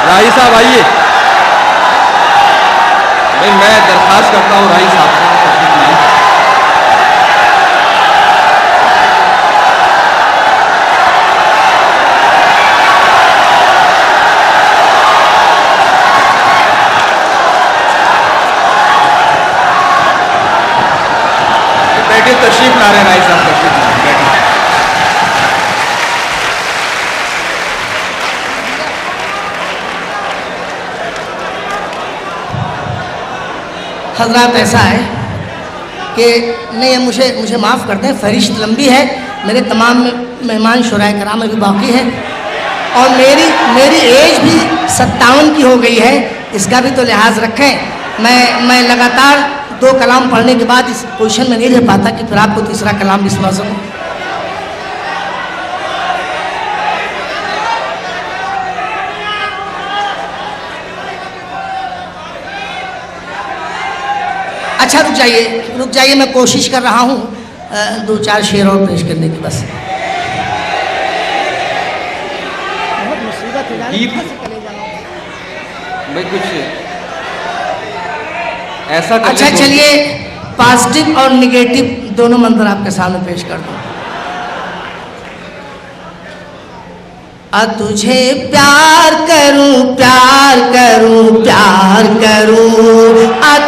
राही साहब आइए। भाई मैं दरखास्त करता हूँ राही साहब से। बैठे, तशरीफ ला रहे हैं राही साहब, तशरीफ ला रहे हैं, बैठे। हजरात ऐसा है कि नहीं, मुझे माफ़ करते हैं, फहरिस्त लंबी है, मेरे तमाम मेहमान शुराए कराम अभी बाकी हैं और मेरी एज भी 57 की हो गई है, इसका भी तो लिहाज रखें। मैं लगातार 2 कलाम पढ़ने के बाद इस पोजीशन में नहीं रह पाता कि फिर आपको तीसरा कलाम भी सुना सकूं। अच्छा रुक जाइए, मैं कोशिश कर रहा हूँ 2-4 शेर और पेश करने की। बस बहुत मुसीबत है भाई, कुछ ऐसा कर। अच्छा चलिए, पॉजिटिव और निगेटिव दोनों मंजर आपके सामने पेश कर दूँ। तुझे प्यार करूं प्यार करूं प्यार करूं,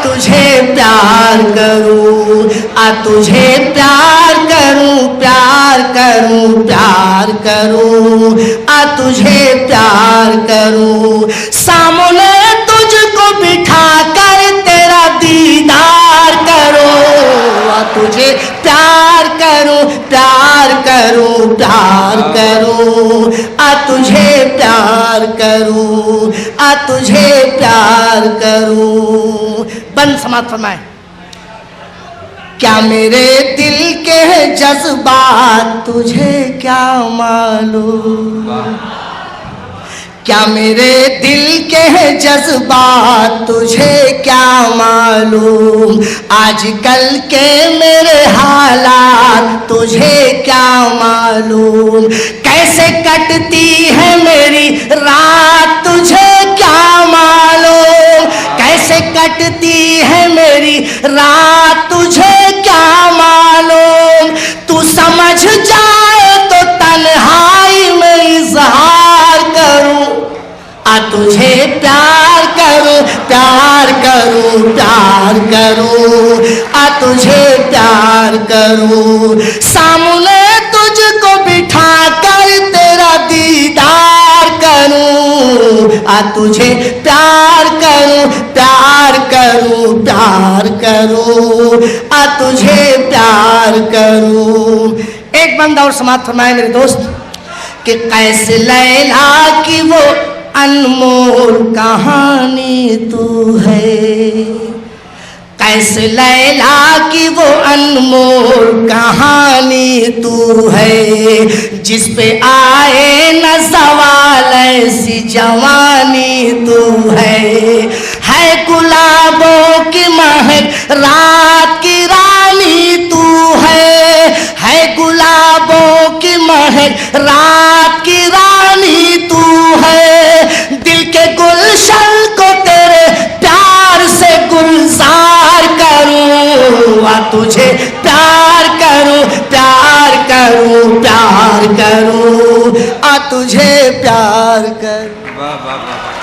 तुझे प्यार करूं, तुझे प्यार करूं प्यार करूं प्यार करूं, तुझे प्यार करूं, सामने तुझको बिठा कर तेरा दीदार करूं, तुझे प्यार करूं प्यार करूं प्यार करूं, तुझे प्यार करूं, तुझे प्यार करूं। बंद समाप्त फरमाए। क्या मेरे दिल के जज्बात तुझे क्या मालूम, क्या मेरे दिल के जज्बात तुझे क्या मालूम, आजकल के मेरे हालात तुझे क्या मालूम, कैसे कटती है मेरी रात तुझे क्या मालूम, कैसे कटती है मेरी रात तुझे क्या मालूम, तू समझ जाए तो तन्हाई में इजहार करूं, तुझे प्यार करूं प्यार करूं प्यार करूं, तुझे प्यार करूं, सामने तुझको बिठा कर तेरा दीदार करूं, तुझे प्यार करूं प्यार करूं प्यार करूं, तुझे प्यार करूं। एक बंदा और समाप्त फरमाए मेरे दोस्त कि कैसे लैला की वो अनमोल कहानी तू है, कैसे लैला की वो अनमोल कहानी तू है, जिस पे आए न सवाल ऐसी जवानी तू है गुलाबों की महक रात की रानी तू है गुलाबों की महक रात की रानी तू है, दिल के गुलशन को तेरे प्यार से गुलजार करूं, तुझे प्यार करूं प्यार करूं प्यार करूं, तुझे प्यार करूं। वाह वाह वाह।